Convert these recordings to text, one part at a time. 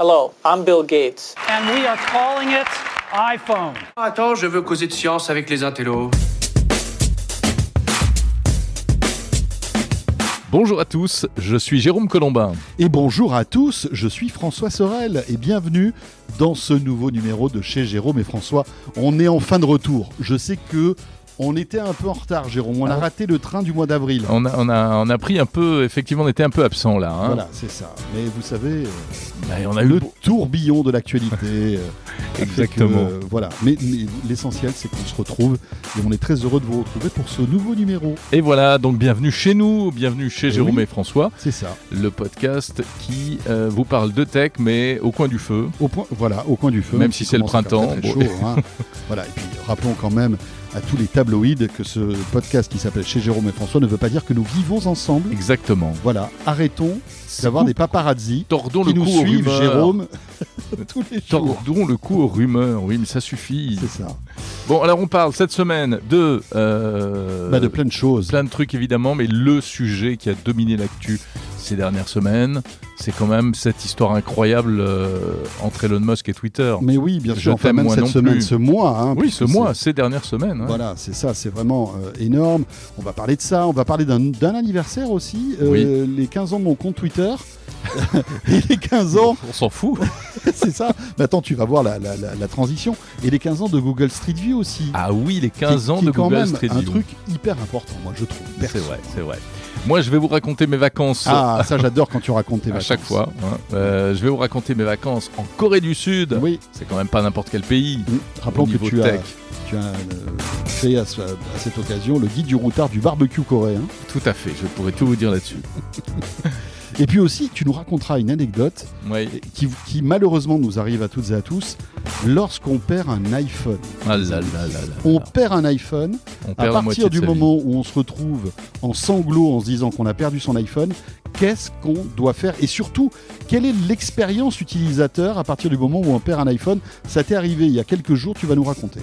Hello, I'm Bill Gates. And we are calling it iPhone. Attends, je veux causer de science avec les intellos. Bonjour à tous, je suis Jérôme Colombin. Et bonjour à tous, je suis François Sorel et bienvenue dans ce nouveau numéro de chez Jérôme et François. On est en fin de retour. Je sais que on était un peu en retard, Jérôme. On a raté le train du mois d'avril. On a pris un peu, effectivement, on était un peu absent là. Voilà, c'est ça. Mais vous savez, on a le tourbillon de l'actualité. Exactement. Voilà. Mais l'essentiel, c'est qu'on se retrouve et on est très heureux de vous retrouver pour ce nouveau numéro. Et voilà, donc bienvenue chez nous, bienvenue chez Jérôme et François. C'est ça. Le podcast qui vous parle de tech, mais au coin du feu. Au coin du feu. Même si c'est le printemps. Très chaud, hein. Voilà. Et puis rappelons quand même à tous les tabloïds que ce podcast qui s'appelle Chez Jérôme et François ne veut pas dire que nous vivons ensemble. Exactement. Voilà, arrêtons d'avoir des paparazzis qui nous suivent, Jérôme, tous les jours. Tordons le cou aux rumeurs, oui, mais ça suffit. C'est ça. Bon, alors on parle cette semaine de plein de choses. Plein de trucs évidemment, mais le sujet qui a dominé l'actu ces dernières semaines, c'est quand même cette histoire incroyable entre Elon Musk et Twitter. Mais oui, bien sûr, enfin, même cette semaine, ce mois. Hein, oui, ces dernières semaines. Hein. Voilà, c'est ça, c'est vraiment énorme. On va parler de ça, on va parler d'un anniversaire aussi, les 15 ans de mon compte Twitter. Et les 15 ans... On s'en fout. C'est ça. Mais attends, tu vas voir la transition. Et les 15 ans de Google Street View aussi. Ah oui, les 15 ans de Google Street View. C'est un truc hyper important, moi, je trouve. C'est vrai. Moi, je vais vous raconter mes vacances. Ah, ça, j'adore quand tu racontes tes vacances. À chaque fois. Hein. Je vais vous raconter mes vacances en Corée du Sud. Oui. C'est quand même pas n'importe quel pays. Rappelons que tu as fait à cette occasion le guide du routard du barbecue coréen. Tout à fait, je pourrais tout vous dire là-dessus. Et puis aussi, tu nous raconteras une anecdote qui malheureusement nous arrive à toutes et à tous lorsqu'on perd un iPhone. On perd un iPhone. À partir du moment où on se retrouve en sanglots en se disant qu'on a perdu son iPhone, qu'est-ce qu'on doit faire? Et surtout, quelle est l'expérience utilisateur à partir du moment où on perd un iPhone? Ça t'est arrivé il y a quelques jours, tu vas nous raconter.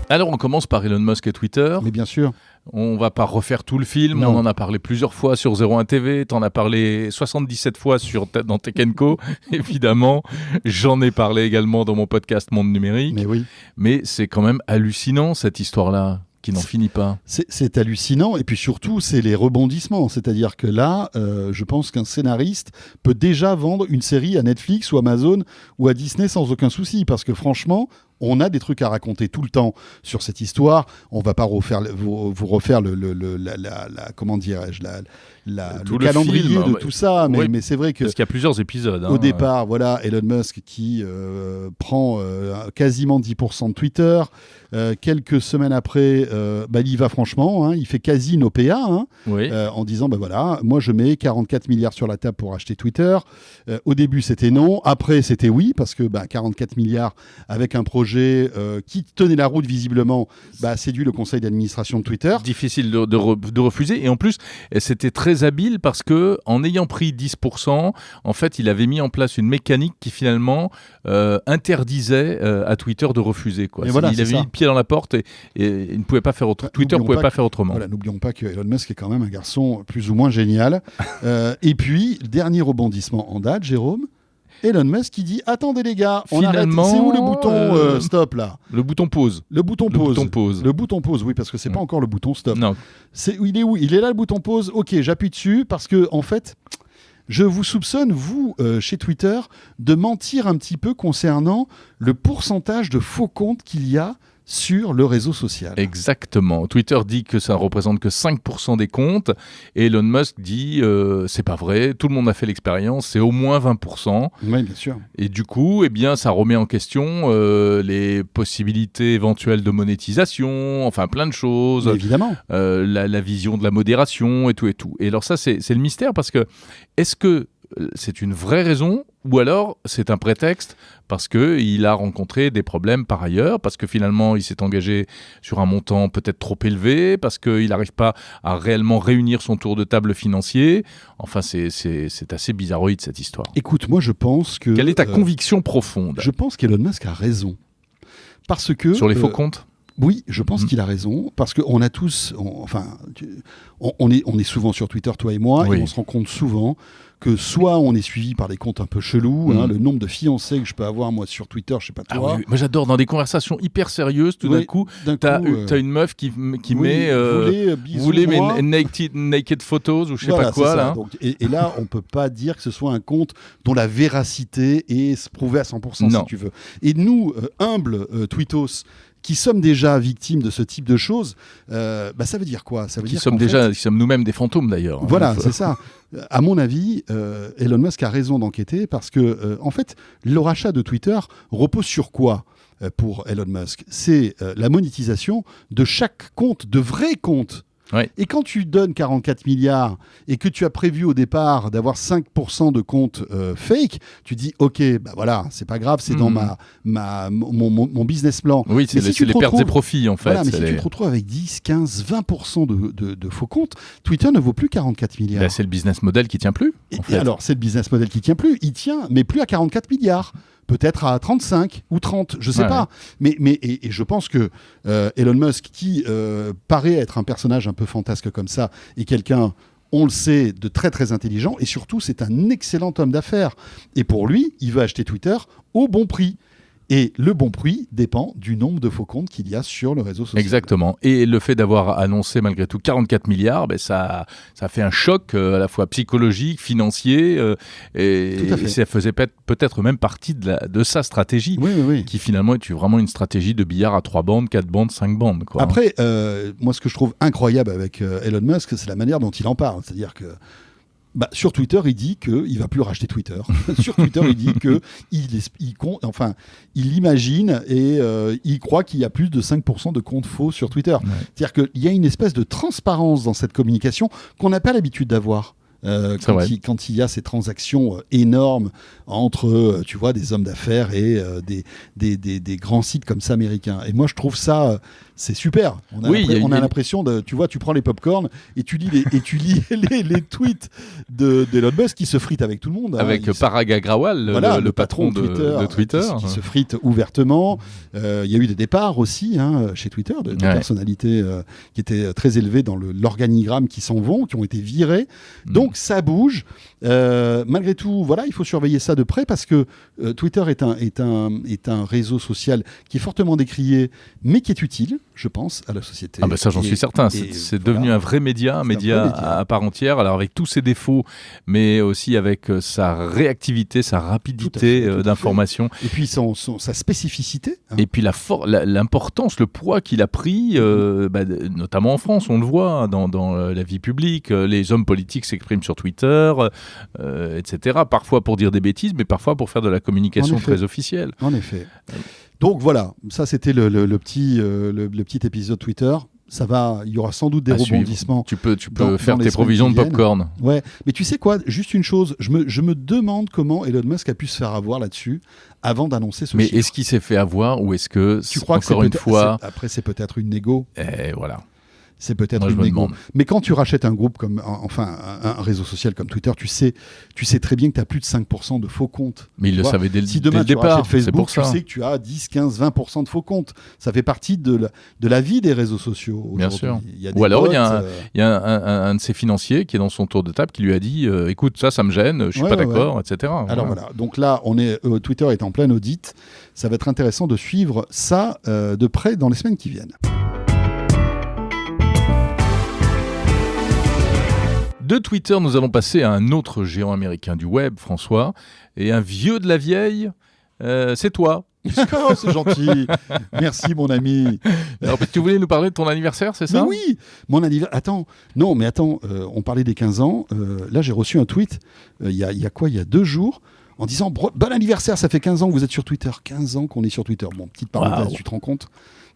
Alors on commence par Elon Musk et Twitter. Mais bien sûr. On va pas refaire tout le film, on en a parlé plusieurs fois sur 01 TV, t'en as parlé 77 fois dans Tech & Co, évidemment. J'en ai parlé également dans mon podcast Monde Numérique. Mais oui. Mais c'est quand même hallucinant cette histoire-là, qui n'en finit pas. C'est hallucinant, et puis surtout, c'est les rebondissements. C'est-à-dire que là, je pense qu'un scénariste peut déjà vendre une série à Netflix ou Amazon ou à Disney sans aucun souci, parce que franchement... On a des trucs à raconter tout le temps sur cette histoire. On va pas vous refaire comment dirais-je, le calendrier de tout ça, mais c'est vrai que parce qu'il y a plusieurs épisodes. Au départ, voilà, Elon Musk qui prend quasiment 10% de Twitter. Quelques semaines après, il y va franchement. Il fait quasi nos PA en disant voilà, moi je mets 44 milliards sur la table pour acheter Twitter. Au début, c'était non. Après, c'était oui parce que 44 milliards avec un projet qui tenait la route visiblement, séduit le conseil d'administration de Twitter. Difficile de refuser, et en plus c'était très habile parce que en ayant pris 10%, en fait il avait mis en place une mécanique qui finalement interdisait à Twitter de refuser, quoi. Il avait mis le pied dans la porte et il ne pouvait pas faire autrement. Twitter ne pouvait pas faire autrement. Voilà, n'oublions pas que Elon Musk est quand même un garçon plus ou moins génial. Et puis dernier rebondissement en date, Jérôme. Elon Musk qui dit attendez les gars, on arrête. C'est où le bouton stop là? Le bouton pause. Le bouton pause, oui, parce que c'est pas encore le bouton stop. Non. Il est où? Il est là le bouton pause. Ok, j'appuie dessus parce que en fait, je vous soupçonne, vous, chez Twitter, de mentir un petit peu concernant le pourcentage de faux comptes qu'il y a sur le réseau social. Exactement. Twitter dit que ça ne représente que 5% des comptes et Elon Musk dit c'est pas vrai, tout le monde a fait l'expérience, c'est au moins 20%. Oui, bien sûr. Et du coup, ça remet en question les possibilités éventuelles de monétisation, enfin plein de choses. Mais évidemment. La vision de la modération et tout et tout. Et alors ça, c'est le mystère parce que est-ce que c'est une vraie raison ou alors c'est un prétexte parce qu'il a rencontré des problèmes par ailleurs, parce que finalement il s'est engagé sur un montant peut-être trop élevé, parce qu'il n'arrive pas à réellement réunir son tour de table financier. Enfin, c'est assez bizarroïde cette histoire. Écoute, moi je pense que... Quelle est ta conviction profonde? Je pense qu'Elon Musk a raison. Parce que... Sur les faux comptes? Oui, je pense qu'il a raison, parce qu'on a tous, on est souvent sur Twitter, toi et moi, et on se rend compte souvent que soit on est suivi par des comptes un peu chelous, le nombre de fiancés que je peux avoir moi sur Twitter, je sais pas toi. Moi j'adore, dans des conversations hyper sérieuses, tout d'un coup, t'as une meuf qui met vous voulez mes naked photos ou je sais pas quoi là. Donc, et là, on peut pas dire que ce soit un compte dont la véracité est prouvée à 100% si tu veux. Et nous, humbles tweetos, qui sommes déjà victimes de ce type de choses, ça veut dire quoi? Ça veut dire qui sommes nous-mêmes des fantômes d'ailleurs. Voilà, c'est ça. À mon avis, Elon Musk a raison d'enquêter parce que, en fait, le rachat de Twitter repose sur quoi pour Elon Musk? C'est la monétisation de chaque compte, de vrais comptes. Ouais. Et quand tu donnes 44 milliards et que tu as prévu au départ d'avoir 5% de comptes fake, tu dis ok, voilà, c'est pas grave, c'est dans mon business plan. Oui, c'est les pertes et profits en fait. Voilà, mais si tu te retrouves avec 10, 15, 20% de faux comptes, Twitter ne vaut plus 44 milliards. C'est le business model qui tient plus. Et alors, c'est le business model qui tient plus. Il tient, mais plus à 44 milliards. Peut-être à 35 ou 30, je sais pas. Mais je pense que Elon Musk, qui paraît être un personnage un peu fantasque comme ça, est quelqu'un, on le sait, de très très intelligent, et surtout c'est un excellent homme d'affaires. Et pour lui, il veut acheter Twitter au bon prix. Et le bon prix dépend du nombre de faux comptes qu'il y a sur le réseau social. Exactement. Et le fait d'avoir annoncé malgré tout 44 milliards, ça fait un choc à la fois psychologique, financier, et ça faisait peut-être même partie de sa stratégie, qui finalement est vraiment une stratégie de billard à 3 bandes, 4 bandes, 5 bandes. Quoi. Après, moi ce que je trouve incroyable avec Elon Musk, c'est la manière dont il en parle. C'est-à-dire que sur Twitter, il dit qu'il ne va plus racheter Twitter. Sur Twitter, il dit qu'il imagine et il croit qu'il y a plus de 5% de comptes faux sur Twitter. Ouais. C'est-à-dire qu'il y a une espèce de transparence dans cette communication qu'on n'a pas l'habitude d'avoir. Quand il y a ces transactions énormes entre des hommes d'affaires et des grands sites comme ça américains. Et moi, je trouve ça... c'est super. On a l'impression de, tu prends les pop-corn et tu lis les tweets d'Elon Musk qui se frite avec tout le monde. Avec Parag Agrawal, le patron de Twitter. Qui se frite ouvertement. Il y a eu des départs aussi chez Twitter, de personnalités qui étaient très élevées dans l'organigramme qui s'en vont, qui ont été virées. Donc ça bouge. Malgré tout, il faut surveiller ça de près parce que Twitter est un réseau social qui est fortement décrié, mais qui est utile, je pense, à la société. Ça, j'en suis certain. C'est devenu un vrai média, à part entière. Alors avec tous ses défauts, mais aussi avec sa réactivité, sa rapidité d'information. Et puis sa spécificité. Et puis l'importance, le poids qu'il a pris, notamment en France, on le voit dans la vie publique. Les hommes politiques s'expriment sur Twitter, etc. Parfois pour dire des bêtises, mais parfois pour faire de la communication très officielle. En effet. Donc voilà, ça c'était le petit épisode Twitter. Ça va, il y aura sans doute des rebondissements. Tu peux faire tes provisions de popcorn. Ouais, mais tu sais quoi, juste une chose, je me demande comment Elon Musk a pu se faire avoir là-dessus avant d'annoncer ce chiffre. Mais est-ce qu'il s'est fait avoir ou est-ce que tu crois encore une fois après c'est peut-être une négo. Et voilà. C'est peut-être une négo. Mais quand tu rachètes un groupe comme, un réseau social comme Twitter, tu sais très bien que tu as plus de 5% de faux comptes. Mais il le savait dès le départ. Si demain tu rachètes Facebook, tu sais que tu as 10, 15, 20% de faux comptes. Ça fait partie de la vie des réseaux sociaux. Bien sûr. Ou alors il y a un de ses financiers qui est dans son tour de table qui lui a dit écoute, ça me gêne, je suis pas d'accord, etc. Alors voilà. Donc là, Twitter est en plein audit. Ça va être intéressant de suivre ça de près dans les semaines qui viennent. De Twitter, nous allons passer à un autre géant américain du web, François, et un vieux de la vieille, c'est toi. Oh, c'est gentil. Merci, mon ami. Alors, tu voulais nous parler de ton anniversaire, c'est ça? Mais oui, mon anniversaire. Attends, on parlait des 15 ans. Là, j'ai reçu un tweet, il y a 2 jours, en disant bon anniversaire, ça fait 15 ans que vous êtes sur Twitter. 15 ans qu'on est sur Twitter. Bon, petite parenthèse, tu te rends compte?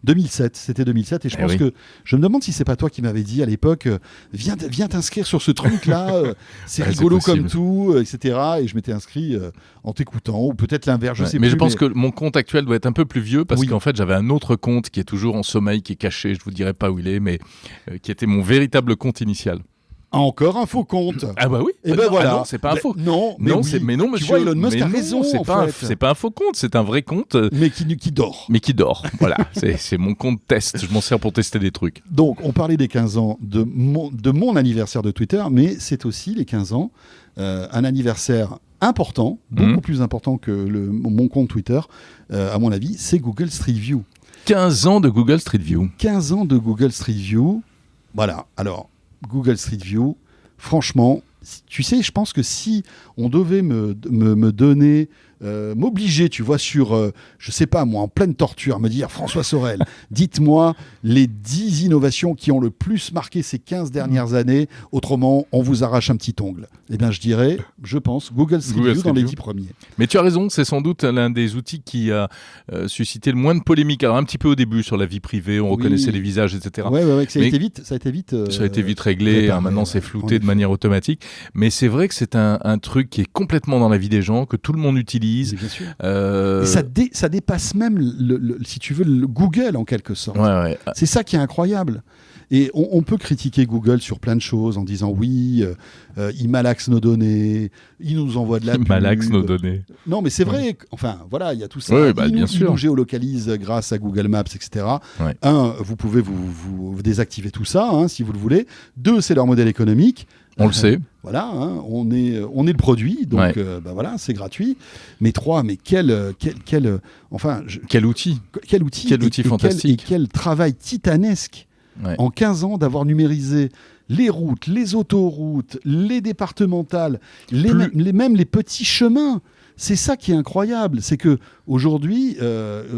2007, c'était 2007, et je pense que je me demande si c'est pas toi qui m'avais dit à l'époque viens t'inscrire sur ce truc-là, c'est rigolo comme tout, etc. Et je m'étais inscrit en t'écoutant, ou peut-être l'inverse, je sais plus. Mais je pense que mon compte actuel doit être un peu plus vieux parce qu'en fait j'avais un autre compte qui est toujours en sommeil, qui est caché, je vous dirai pas où il est, mais qui était mon véritable compte initial. Encore un faux compte. Ah bah oui. Et ben voilà. Non, c'est pas un faux. Non, mais non, oui. mais non, monsieur. Tu vois, Elon Musk a raison. C'est pas un faux compte, c'est un vrai compte. Mais qui dort. Mais qui dort. Voilà, c'est mon compte test. Je m'en sers pour tester des trucs. Donc, on parlait des 15 ans de mon anniversaire de Twitter, mais c'est aussi les 15 ans, un anniversaire important, beaucoup plus important que mon compte Twitter, à mon avis, c'est Google Street View. 15 ans de Google Street View. 15 ans de Google Street View. Voilà. Alors, Google Street View, franchement, tu sais, je pense que si on devait me donner, m'obliger, tu vois, sur, je sais pas moi, en pleine torture, me dire, François Sorel, dites-moi les 10 innovations qui ont le plus marqué ces 15 dernières années, autrement, on vous arrache un petit ongle. Eh bien, je dirais, je pense, Google Street View dans les 10 premiers. Mais tu as raison, c'est sans doute l'un des outils qui a suscité le moins de polémique. Alors, un petit peu au début sur la vie privée, on reconnaissait les visages, etc. Ouais, ça a été vite. Ça a été vite réglé. Maintenant, c'est flouté de manière automatique. Mais c'est vrai que c'est un truc qui est complètement dans la vie des gens, que tout le monde utilise. Bien sûr. Et ça dépasse même, si tu veux, le Google en quelque sorte. Ouais. C'est ça qui est incroyable. Et on peut critiquer Google sur plein de choses en disant oui, il malaxe nos données, il nous envoie de la pub. Il malaxe nos données. Non, mais c'est vrai. Enfin, voilà, il y a tout ça. Il nous géolocalise grâce à Google Maps, etc. Ouais. Vous pouvez vous désactiver tout ça, si vous le voulez. 2, c'est leur modèle économique. On le sait. Voilà, on est le produit, donc voilà, c'est gratuit. Mais 3, mais quel outil. Quel outil. Quel outil fantastique. Et quel travail titanesque. En 15 ans d'avoir numérisé les routes, les autoroutes, les départementales, même les petits chemins. C'est ça qui est incroyable. C'est que aujourd'hui,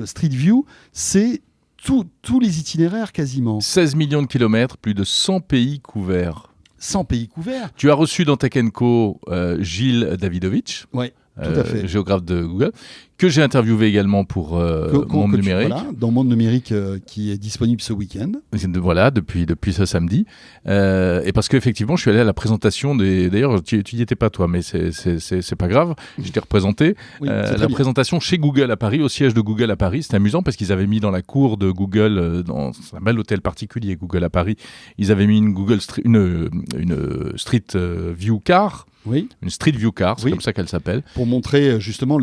Street View, c'est tous les itinéraires quasiment. 16 millions de kilomètres, plus de 100 pays couverts. 100 pays couverts. Tu as reçu dans Tech & Co Gilles Davidovich. Oui. Tout à fait. Géographe de Google, que j'ai interviewé également pour Monde Numérique. Dans Monde Numérique qui est disponible ce week-end. Voilà, depuis ce samedi. Et parce qu'effectivement, je suis allé à la présentation D'ailleurs, tu n'y étais pas toi, mais c'est pas grave. Je t'ai représenté. La présentation chez Google à Paris, au siège de Google à Paris. C'était amusant parce qu'ils avaient mis dans la cour de Google, dans un bel hôtel particulier Google à Paris, ils avaient mis une Street View Car. Oui. Une Street View Car, c'est comme ça qu'elle s'appelle. Pour montrer justement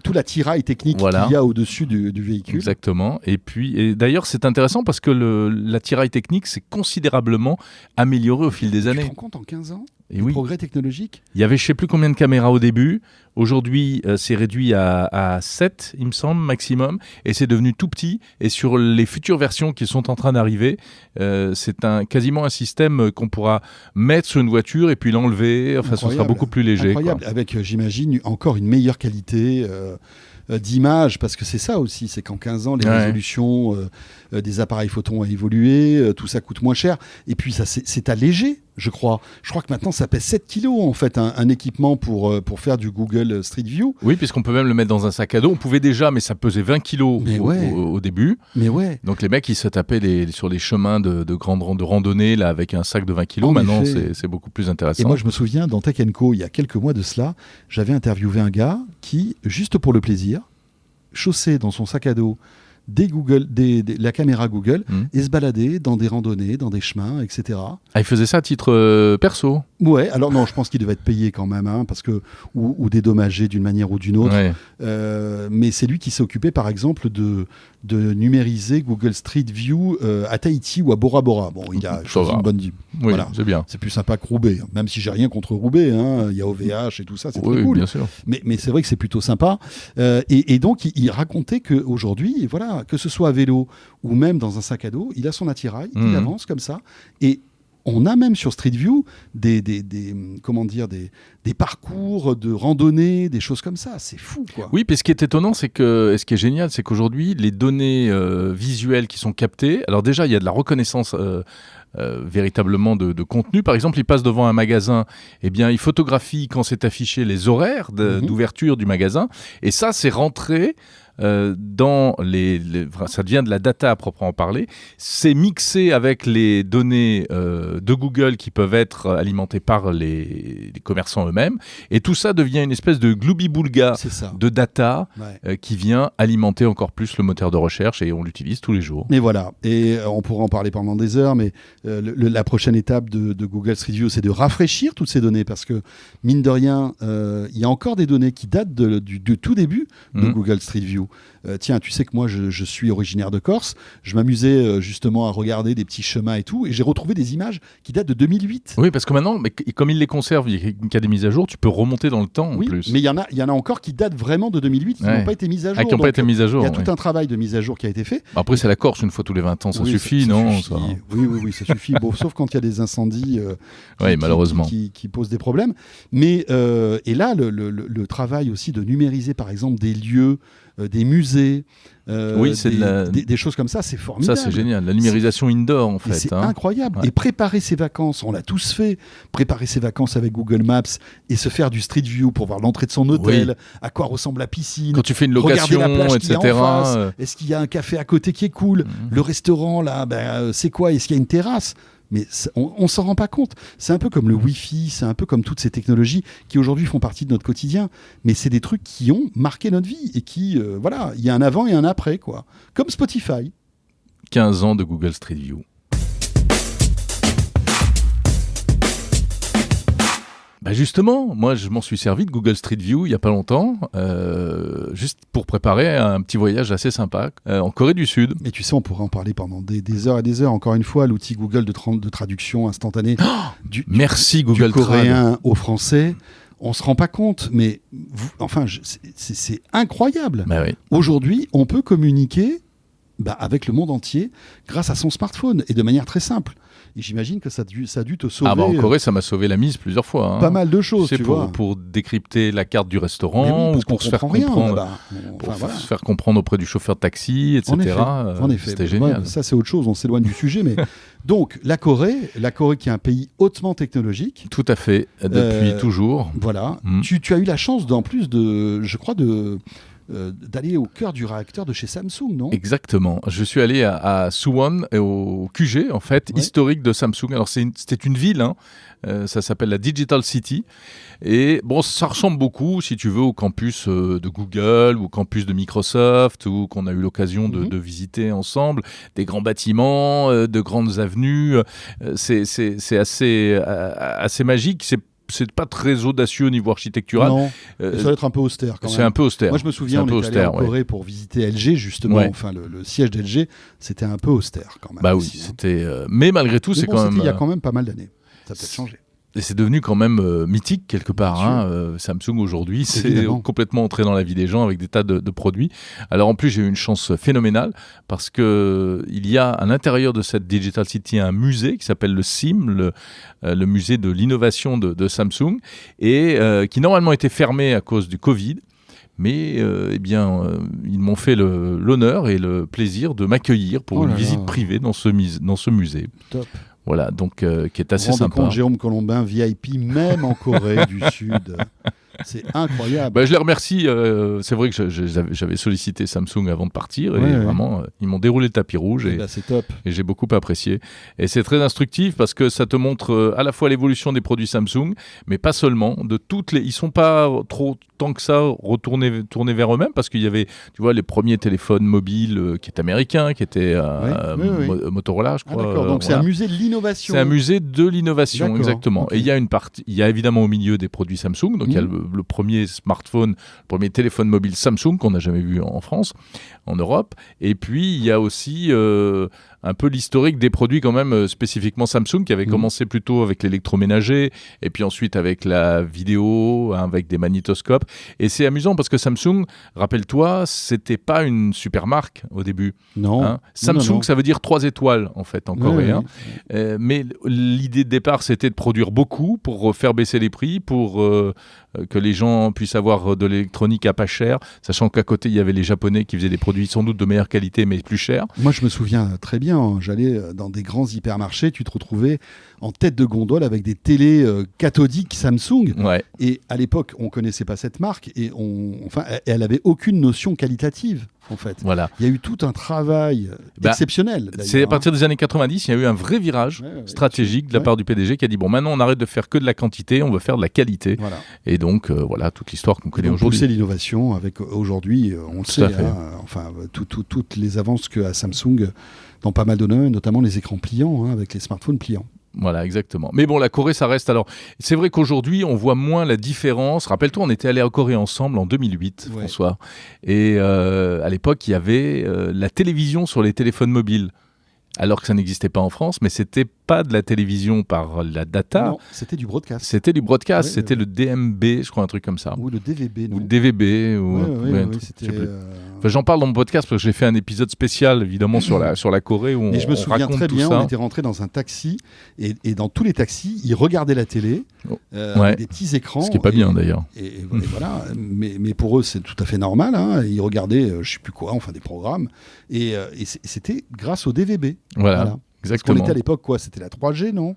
tout l'attirail technique qu'il y a au-dessus du véhicule. Exactement. Et d'ailleurs, c'est intéressant parce que l'attirail technique s'est considérablement amélioré au fil des années. Tu te rends compte en 15 ans et progrès technologique. Il y avait je ne sais plus combien de caméras au début. Aujourd'hui, c'est réduit à 7, il me semble, maximum. Et c'est devenu tout petit. Et sur les futures versions qui sont en train d'arriver, c'est quasiment un système qu'on pourra mettre sur une voiture et puis l'enlever. Enfin, ce sera beaucoup plus léger. Incroyable. Avec, j'imagine, encore une meilleure qualité d'image, parce que c'est ça aussi, c'est qu'en 15 ans, les résolutions des appareils photo ont évolué, tout ça coûte moins cher. Et puis, ça c'est allégé. Je crois que maintenant ça pèse 7 kilos en fait un équipement pour faire du Google Street View. Oui, puisqu'on peut même le mettre dans un sac à dos. On pouvait déjà, mais ça pesait 20 kilos au début. Mais ouais. Donc les mecs ils se tapaient sur les chemins de randonnée là avec un sac de 20 kilos. Maintenant c'est beaucoup plus intéressant. Et moi je me souviens dans Tech & Co il y a quelques mois de cela, j'avais interviewé un gars qui, juste pour le plaisir, chaussait dans son sac à dos la caméra Google et se baladait dans des randonnées, dans des chemins, etc. Ah, il faisait ça à titre perso? Ouais, alors non, je pense qu'il devait être payé quand même, parce que, ou dédommagé d'une manière ou d'une autre. Ouais. Mais c'est lui qui s'est occupé, par exemple, de numériser Google Street View à Tahiti ou à Bora Bora. Bon, il a choisi une bonne... Oui, voilà. C'est bien. C'est plus sympa que Roubaix, même si j'ai rien contre Roubaix. Il y a OVH et tout ça, c'est très cool. Bien sûr. Mais c'est vrai que c'est plutôt sympa. Et donc, il racontait qu'aujourd'hui, voilà, que ce soit à vélo ou même dans un sac à dos, il a son attirail, il avance comme ça. Et on a même sur Street View des parcours de randonnée, des choses comme ça. C'est fou, quoi. Oui, puis ce qui est étonnant, et ce qui est génial, c'est qu'aujourd'hui, les données visuelles qui sont captées, alors déjà, il y a de la reconnaissance véritablement de contenu. Par exemple, il passe devant un magasin, eh bien, il photographie quand c'est affiché les horaires d'ouverture du magasin, et ça, c'est rentré dans ça devient de la data à proprement parler. C'est mixé avec les données de Google qui peuvent être alimentées par les commerçants eux-mêmes, et tout ça devient une espèce de gloubi-boulga de data qui vient alimenter encore plus le moteur de recherche, et on l'utilise tous les jours. Mais voilà, et on pourrait en parler pendant des heures, mais la prochaine étape de Google Street View, c'est de rafraîchir toutes ces données parce que, mine de rien, il y a encore des données qui datent du tout début de Google Street View. Tiens, tu sais que moi, je suis originaire de Corse. Je m'amusais justement à regarder des petits chemins et tout, et j'ai retrouvé des images qui datent de 2008. Oui, parce que maintenant, comme ils les conservent, il y a des mises à jour, tu peux remonter dans le temps en plus. Mais il y en a encore qui datent vraiment de 2008, qui n'ont pas été mises à jour. Qui n'ont pas été mises à jour. Il y a tout un travail de mise à jour qui a été fait. Après, c'est la Corse, une fois tous les 20 ans, ça suffit, non ça... Oui, ça suffit. Bon, sauf quand il y a des incendies malheureusement. Qui posent des problèmes. Mais, et là, le travail aussi de numériser, par exemple, des lieux, des musées, des choses comme ça, c'est formidable. Ça, c'est génial. La numérisation indoor, en fait. C'est incroyable. Ouais. Et préparer ses vacances, on l'a tous fait. Préparer ses vacances avec Google Maps et se faire du Street View pour voir l'entrée de son hôtel, à quoi ressemble la piscine. Quand tu fais une location, la plage etc. Est-ce qu'il y a un café à côté qui est cool? Le restaurant, là, c'est quoi? Est-ce qu'il y a une terrasse? Mais on s'en rend pas compte. C'est un peu comme le Wi-Fi, c'est un peu comme toutes ces technologies qui aujourd'hui font partie de notre quotidien. Mais c'est des trucs qui ont marqué notre vie et qui, il y a un avant et un après, quoi. Comme Spotify. 15 ans de Google Street View. Justement, moi je m'en suis servi de Google Street View il n'y a pas longtemps, juste pour préparer un petit voyage assez sympa en Corée du Sud. Et tu sais, on pourrait en parler pendant des heures et des heures. Encore une fois, l'outil Google de traduction instantanée merci Google du coréen au français. On ne se rend pas compte, mais c'est incroyable. Oui. Aujourd'hui, on peut communiquer avec le monde entier grâce à son smartphone et de manière très simple. Et j'imagine que ça a dû te sauver. En Corée, ça m'a sauvé la mise plusieurs fois. Pas mal de choses, tu vois. Pour décrypter la carte du restaurant, ou pour se faire comprendre, se faire comprendre auprès du chauffeur de taxi, etc. En effet. C'était génial. Ça, c'est autre chose. On s'éloigne du sujet, mais donc la Corée qui est un pays hautement technologique. Tout à fait, depuis toujours. Voilà. Tu as eu la chance, en plus d'aller au cœur du réacteur de chez Samsung, non? Exactement. Je suis allé à Suwon, au QG, en fait, historique de Samsung. Alors, c'était une ville, ça s'appelle la Digital City. Et bon, ça ressemble beaucoup, si tu veux, au campus de Google ou au campus de Microsoft, ou qu'on a eu l'occasion de visiter ensemble. Des grands bâtiments, de grandes avenues. C'est assez magique. C'est pas très audacieux au niveau architectural. Non, ça doit être un peu austère quand même. C'est un peu austère. Moi, je me souviens, on est allé en Corée pour visiter LG, justement. Ouais. Enfin, le siège d'LG, c'était un peu austère quand même. Oui, c'était... Mais malgré tout, c'est quand même... Il y a quand même pas mal d'années. Ça a peut-être changé. Et c'est devenu quand même mythique quelque part. Samsung aujourd'hui, c'est complètement entré dans la vie des gens avec des tas de produits. Alors en plus, j'ai eu une chance phénoménale parce que il y a à l'intérieur de cette Digital City un musée qui s'appelle le CIM, le musée de l'innovation de Samsung, et qui normalement était fermé à cause du Covid. Mais ils m'ont fait l'honneur et le plaisir de m'accueillir pour une visite privée dans ce musée. Top. Voilà, donc qui est assez sympa. Compte, Jérôme Colombin, VIP, même en Corée du Sud. C'est incroyable. Je les remercie. C'est vrai que j'avais sollicité Samsung avant de partir. Et vraiment, ils m'ont déroulé le tapis rouge. C'est top. Et j'ai beaucoup apprécié. Et c'est très instructif parce que ça te montre à la fois l'évolution des produits Samsung, mais pas seulement. Ils ne sont pas trop tant que ça tournés vers eux-mêmes parce qu'il y avait, tu vois, les premiers téléphones mobiles qui étaient américains, qui étaient Motorola, je crois. D'accord, donc c'est un musée de l'innovation. C'est un musée de l'innovation, exactement. Okay. Et il y a évidemment au milieu des produits Samsung. Donc il y a le premier smartphone, le premier téléphone mobile Samsung qu'on n'a jamais vu en France, en Europe. Et puis il y a aussi un peu l'historique des produits quand même spécifiquement Samsung qui avait commencé plutôt avec l'électroménager et puis ensuite avec la vidéo, avec des magnétoscopes. Et c'est amusant parce que Samsung, rappelle-toi, c'était pas une super marque au début. Non. Samsung, non. Ça veut dire 3 étoiles en fait en coréen. Mais l'idée de départ, c'était de produire beaucoup pour faire baisser les prix, pour que les gens puissent avoir de l'électronique à pas cher, sachant qu'à côté, il y avait les Japonais qui faisaient des produits sans doute de meilleure qualité, mais plus chers. Moi, je me souviens très bien, j'allais dans des grands hypermarchés, tu te retrouvais en tête de gondole avec des télés cathodiques Samsung. Ouais. Et à l'époque, on ne connaissait pas cette marque et elle n'avait aucune notion qualitative. en fait. Voilà. Il y a eu tout un travail exceptionnel. C'est à partir des années 90, il y a eu un vrai virage stratégique de la part du PDG qui a dit bon, maintenant on arrête de faire que de la quantité, on veut faire de la qualité. Voilà. Et donc voilà toute l'histoire qu'on connaît aujourd'hui. Pousser l'innovation avec aujourd'hui, on le sait, toutes les avances qu'a Samsung dans pas mal de domaines, notamment les écrans pliants, avec les smartphones pliants. Voilà, exactement. Mais bon, la Corée, ça reste. Alors, c'est vrai qu'aujourd'hui, on voit moins la différence. Rappelle-toi, on était allés en Corée ensemble en 2008, François. Et à l'époque, il y avait la télévision sur les téléphones mobiles. Alors que ça n'existait pas en France, mais c'était pas de la télévision par la data. Non, c'était du broadcast. C'était du broadcast, c'était le DMB, je crois, un truc comme ça. Ou le DVB. Ou le DVB. C'était... Enfin, j'en parle dans mon podcast parce que j'ai fait un épisode spécial, évidemment, sur la Corée. Où et je me souviens très bien, ça. On était rentré dans un taxi, et dans tous les taxis, ils regardaient la télé, avec des petits écrans. Ce qui n'est pas bien, d'ailleurs. Et voilà, mais pour eux, c'est tout à fait normal. Ils regardaient, je ne sais plus quoi, des programmes. Et c'était grâce au DVB. Voilà. Exactement. Parce qu'on était à l'époque, c'était la 3G, non ?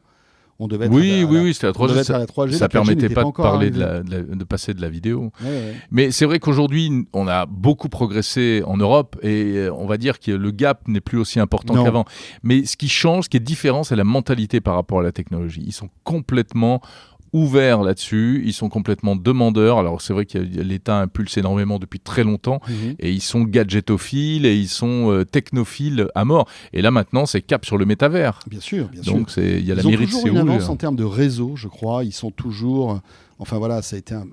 On devait être oui, c'était la 3G. Ça permettait pas de parler de passer de la vidéo. Ouais. Mais c'est vrai qu'aujourd'hui, on a beaucoup progressé en Europe et on va dire que le gap n'est plus aussi important qu'avant. Mais ce qui change, ce qui est différent, c'est la mentalité par rapport à la technologie. Ils sont complètement ouverts là-dessus, ils sont complètement demandeurs. Alors c'est vrai que l'État impulse énormément depuis très longtemps et ils sont gadgetophiles et ils sont technophiles à mort. Et là maintenant c'est cap sur le métavers. Bien sûr. Donc il y a la mairie de Séoul. Ils ont toujours une avance en termes de réseau, je crois. Ils sont toujours... Enfin voilà, ça a été un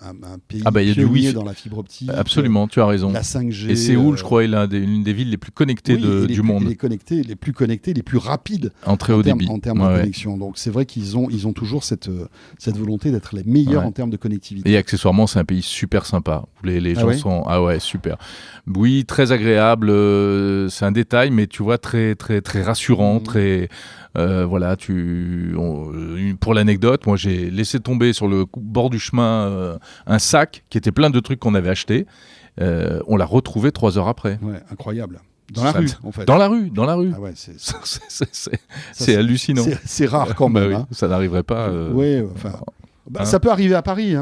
pays pionnier dans la fibre optique. Absolument, tu as raison. La 5G. Et Séoul, je crois, est l'une des villes les plus connectées du monde. Les plus connectées, les plus rapides en termes de connexion. Donc c'est vrai qu'ils ont toujours cette volonté d'être les meilleurs en termes de connectivité. Et accessoirement, c'est un pays super sympa. Les gens sont super. Oui, très agréable. C'est un détail, mais tu vois, très très très rassurant, très. Voilà, pour l'anecdote, moi j'ai laissé tomber sur le bord du chemin un sac qui était plein de trucs qu'on avait achetés. On l'a retrouvé 3 heures après. Ouais, incroyable. Dans la rue, en fait. Dans la rue. Ah ouais, c'est hallucinant. C'est rare quand même. Oui, ça n'arriverait pas. Ça peut arriver à Paris.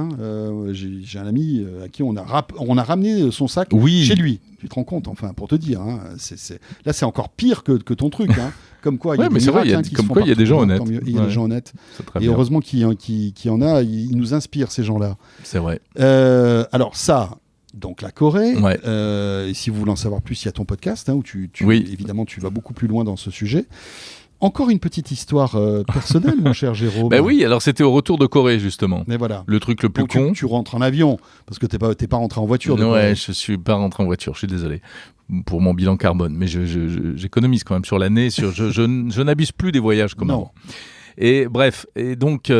J'ai un ami à qui on a ramené son sac chez lui. Tu te rends compte, pour te dire. Là, c'est encore pire que ton truc. Comme quoi, il y a des miracles il y a des gens honnêtes. Il y a des gens honnêtes. Et heureusement qu'il y en a. Ils nous inspirent, ces gens-là. C'est vrai. Alors ça... Donc la Corée, et si vous voulez en savoir plus, il y a ton podcast où évidemment tu vas beaucoup plus loin dans ce sujet. Encore une petite histoire personnelle, mon cher Jérôme. Oui, alors c'était au retour de Corée justement. Mais voilà. Le truc le plus con. Tu rentres en avion parce que t'es pas rentré en voiture. Je suis pas rentré en voiture. Je suis désolé pour mon bilan carbone, mais j'économise quand même sur l'année. Je n'abuse plus des voyages comme avant. Et bref, et donc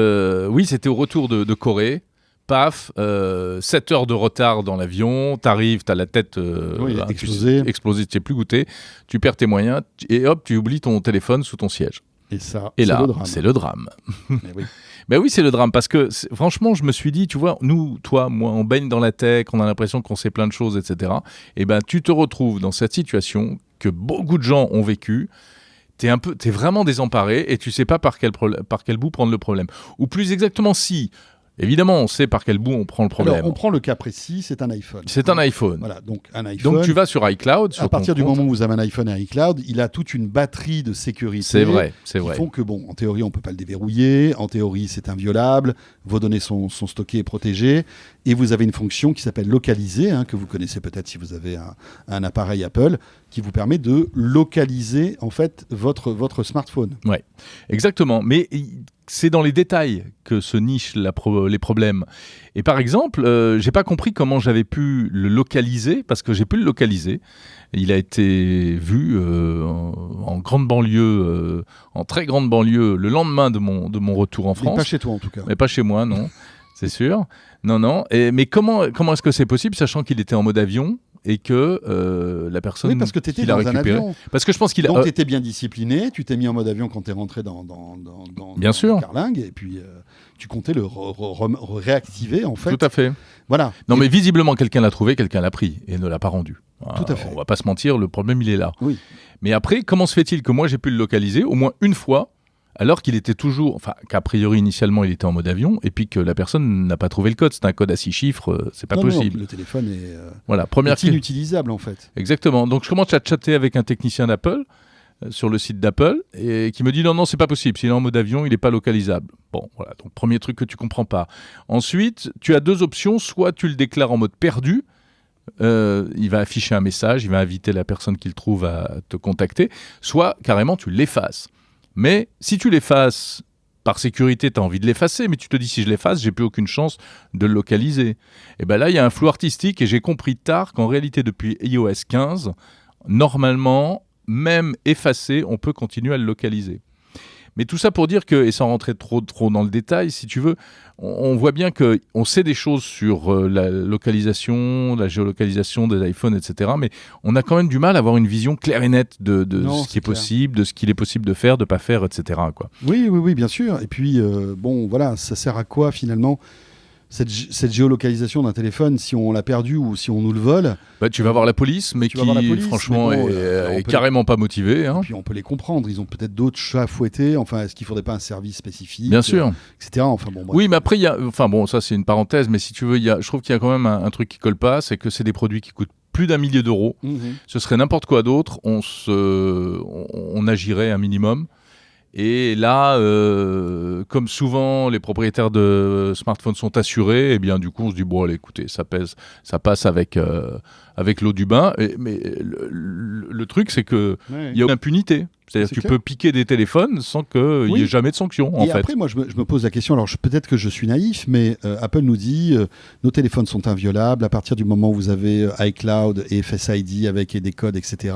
c'était au retour de Corée. Paf, 7 heures de retard dans l'avion, t'arrives, t'as la tête explosée, tu sais plus goûter, tu perds tes moyens et hop, tu oublies ton téléphone sous ton siège. Et là, c'est le drame. Mais oui, c'est le drame parce que franchement, je me suis dit, tu vois, nous, toi, moi, on baigne dans la tech, on a l'impression qu'on sait plein de choses, etc. Et tu te retrouves dans cette situation que beaucoup de gens ont vécu. T'es vraiment désemparé et tu sais pas par quel bout prendre le problème. Ou plus exactement, évidemment, on sait par quel bout on prend le problème. Alors, on prend le cas précis, c'est un iPhone. C'est un iPhone. Voilà, donc un iPhone. Donc tu vas sur iCloud. À partir du moment où vous avez un iPhone et iCloud, il a toute une batterie de sécurité. C'est vrai. Qui font que, en théorie, on ne peut pas le déverrouiller. En théorie, c'est inviolable. Vos données sont stockées et protégées. Et vous avez une fonction qui s'appelle localiser, que vous connaissez peut-être si vous avez un appareil Apple, qui vous permet de localiser en fait votre smartphone. Ouais, exactement. Mais c'est dans les détails que se nichent les problèmes. Et par exemple, j'ai pas compris comment j'avais pu le localiser, parce que j'ai pu le localiser. Il a été vu en grande banlieue, en très grande banlieue, le lendemain de mon retour en France. Mais pas chez toi en tout cas. Mais pas chez moi, non. C'est sûr. Non. Mais comment est-ce que c'est possible, sachant qu'il était en mode avion et que la personne parce que tu étais qui l'a dans récupéré... un avion. Parce que je pense qu'il Donc tu étais bien discipliné, tu t'es mis en mode avion quand tu es rentré dans bien sûr. Carlingue, et puis tu comptais le réactiver en fait. Tout à fait. Voilà. Non, mais visiblement quelqu'un l'a trouvé, quelqu'un l'a pris et ne l'a pas rendu. Tout à fait. On va pas se mentir, le problème il est là. Oui. Mais après, comment se fait-il que moi j'ai pu le localiser au moins une fois alors qu'il était toujours, enfin qu'a priori initialement il était en mode avion, et puis que la personne n'a pas trouvé le code. C'est un code à 6 chiffres, c'est pas possible. Non, le téléphone est, voilà, est inutilisable en fait. Exactement. Donc je commence à chatter avec un technicien d'Apple sur le site d'Apple et qui me dit non, c'est pas possible. S'il est en mode avion, il n'est pas localisable. Bon, voilà. Donc premier truc que tu comprends pas. Ensuite, tu as 2 options. Soit tu le déclares en mode perdu. Il va afficher un message, il va inviter la personne qu'il trouve à te contacter. Soit carrément tu l'effaces. Mais si tu l'effaces, par sécurité, tu as envie de l'effacer, mais tu te dis si je l'efface, j'ai plus aucune chance de le localiser. Et bien là, il y a un flou artistique et j'ai compris tard qu'en réalité, depuis iOS 15, normalement, même effacé, on peut continuer à le localiser. Mais tout ça pour dire que, et sans rentrer trop dans le détail, si tu veux, on voit bien qu'on sait des choses sur la localisation, la géolocalisation des iPhones, etc. Mais on a quand même du mal à avoir une vision claire et nette de ce qui est possible, de ce qu'il est possible de faire, de ne pas faire, etc. quoi. Oui, bien sûr. Et puis, bon, voilà, ça sert à quoi finalement cette géolocalisation d'un téléphone, si on l'a perdu ou si on nous le vole? Tu vas voir la police, mais franchement, est carrément pas motivée. Hein. Et puis on peut les comprendre, ils ont peut-être d'autres chats à fouetter. Enfin, est-ce qu'il faudrait pas un service spécifique? Bien sûr. Etc. Enfin, bon, oui, mais après, il y a... Enfin bon, ça c'est une parenthèse, mais si tu veux, je trouve qu'il y a quand même un truc qui colle pas, c'est que c'est des produits qui coûtent plus d'1 millier d'euros. Ce serait n'importe quoi d'autre, on agirait un minimum. Et là, comme souvent les propriétaires de smartphones sont assurés, et bien du coup on se dit bon allez écoutez, ça passe avec l'eau du bain. Mais le truc c'est que il y a une impunité. C'est-à-dire que tu peux piquer des téléphones sans qu'il n'y ait jamais de sanction, en fait. Et après, moi, je me pose la question, alors peut-être que je suis naïf, mais Apple nous dit nos téléphones sont inviolables à partir du moment où vous avez iCloud et Face ID avec des codes, etc.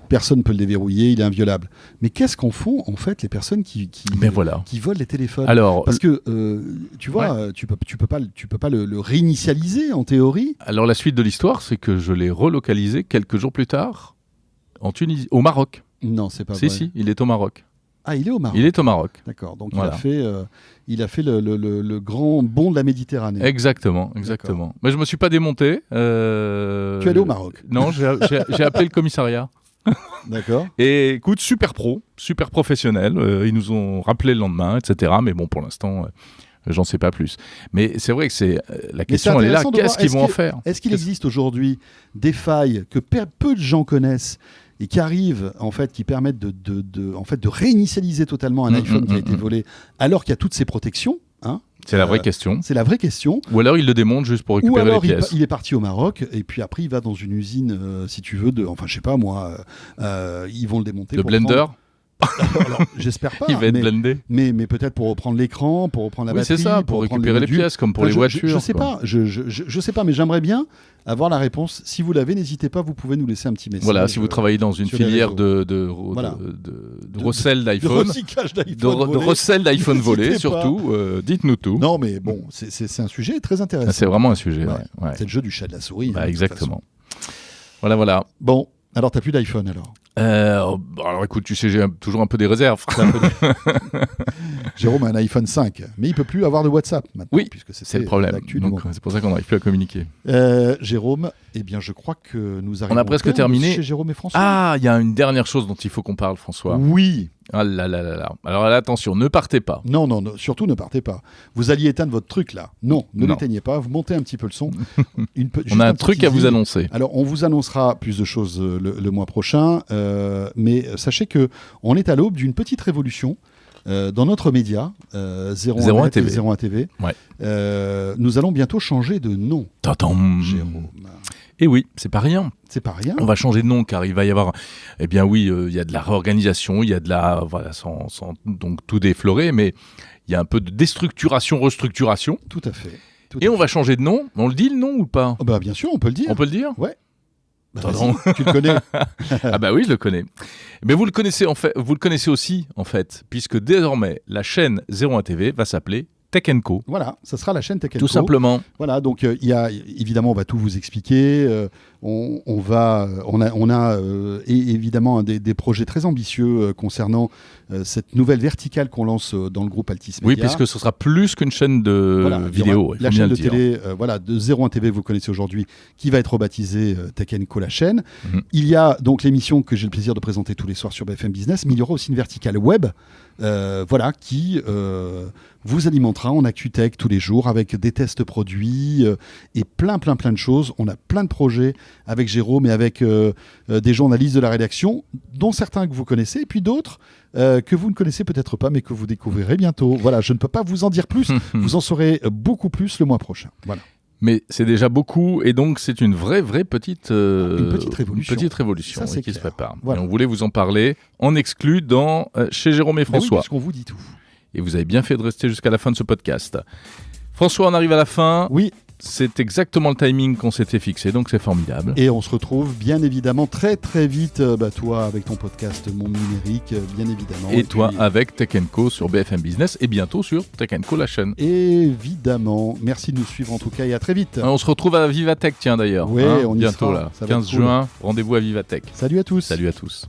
Personne ne peut le déverrouiller, il est inviolable. Mais qu'est-ce qu'en font, en fait, les personnes qui volent les téléphones? Parce que, tu vois, tu peux pas le réinitialiser, en théorie. Alors, la suite de l'histoire, c'est que je l'ai relocalisé quelques jours plus tard en Tunisie, au Maroc. Non, c'est pas vrai. Si, il est au Maroc. Ah, il est au Maroc. Il est au Maroc. D'accord. Donc il a fait le grand bond de la Méditerranée. Exactement. Mais je me suis pas démonté. Tu es allé au Maroc? Non, j'ai appelé le commissariat. D'accord. Et écoute, super professionnel. Ils nous ont rappelé le lendemain, etc. Mais bon, pour l'instant. J'en sais pas plus. Mais c'est vrai que la question, elle est là. Qu'est-ce qu'ils vont en faire? Est-ce qu'il existe aujourd'hui des failles que peu de gens connaissent et qui arrivent, en fait, qui permettent de réinitialiser totalement un iPhone qui a été volé, alors qu'il y a toutes ces protections, hein? C'est la vraie question. C'est la vraie question. Ou alors il le démonte juste pour récupérer les pièces. Il est parti au Maroc et puis après il va dans une usine, si tu veux, enfin je sais pas moi, ils vont le démonter. Le blender. Alors, j'espère pas. Il va être blendé. Mais peut-être pour reprendre l'écran, pour reprendre la batterie. C'est ça, pour récupérer les pièces, comme pour les voitures. Je sais pas, je sais pas, mais j'aimerais bien avoir la réponse. Si vous l'avez, n'hésitez pas, vous pouvez nous laisser un petit message. Voilà, si vous travaillez dans une filière de recel d'iPhone, de recel d'iPhone volé, surtout, dites-nous tout. Non, mais bon, c'est un sujet très intéressant. C'est vraiment un sujet, ouais. C'est le jeu du chat de la souris. Exactement. Voilà. Bon, alors t'as plus d'iPhone alors? Alors écoute, tu sais, j'ai toujours un peu des réserves. Jérôme a un iPhone 5, mais il peut plus avoir de WhatsApp maintenant. Oui, puisque c'est le problème. Donc c'est pour ça qu'on n'arrive plus à communiquer. Jérôme, eh bien, je crois que nous arrivons. On a presque terminé. Chez Jérôme et François. Ah, il y a une dernière chose dont il faut qu'on parle, François. Oui. Ah là. Alors là, attention, ne partez pas. Non, surtout ne partez pas. Vous alliez éteindre votre truc là. Non, ne l'éteignez pas. Vous montez un petit peu le son. On a un truc à vous annoncer. Alors, on vous annoncera plus de choses le mois prochain, mais sachez que on est à l'aube d'une petite révolution. Dans notre média, 01 TV, ouais. Nous allons bientôt changer de nom. Jérôme. Et oui, c'est pas rien. C'est pas rien. On va changer de nom car il va y avoir, eh bien oui, il y a de la réorganisation, il y a de la, voilà, sans donc tout déflorer, mais il y a un peu de déstructuration, restructuration. Tout à fait. Et on va changer de nom. On le dit le nom ou pas? Bah bien sûr, on peut le dire. On peut le dire? Ouais. Tu le connais. Ah bah oui, je le connais. Mais vous le connaissez aussi en fait, puisque désormais la chaîne 01 TV va s'appeler Tech & Co. Voilà, ça sera la chaîne Tech & Co. Tout simplement. Voilà, donc il y a évidemment, on va tout vous expliquer. On a évidemment des projets très ambitieux concernant cette nouvelle verticale qu'on lance dans le groupe Altis Media. Oui, puisque ce sera plus qu'une chaîne de vidéo. La chaîne de télé, de 01 TV que vous connaissez aujourd'hui, qui va être rebaptisée Tech & Co, la chaîne. Il y a donc l'émission que j'ai le plaisir de présenter tous les soirs sur BFM Business, mais il y aura aussi une verticale web qui vous alimentera en ActuTech tous les jours avec des tests produits et plein de choses. On a plein de projets avec Jérôme et avec des journalistes de la rédaction, dont certains que vous connaissez, et puis d'autres que vous ne connaissez peut-être pas, mais que vous découvrirez bientôt. Voilà, je ne peux pas vous en dire plus. Vous en saurez beaucoup plus le mois prochain. Voilà. Mais c'est déjà beaucoup, et donc c'est une vraie petite révolution Ça, qui se prépare. Voilà. Et on voulait vous en parler en exclu dans Chez Jérôme et François. Oui, parce qu'on vous dit tout. Et vous avez bien fait de rester jusqu'à la fin de ce podcast. François, on arrive à la fin. Oui. C'est exactement le timing qu'on s'était fixé, donc c'est formidable. Et on se retrouve bien évidemment très vite, toi avec ton podcast Monde Numérique, bien évidemment. Et toi avec Tech & Co sur BFM Business et bientôt sur Tech & Co la chaîne. Évidemment. Merci de nous suivre en tout cas et à très vite. On se retrouve à Vivatech, tiens d'ailleurs. Oui, on y bientôt sera. là. 15 juin, rendez-vous à Vivatech. Salut à tous. Salut à tous.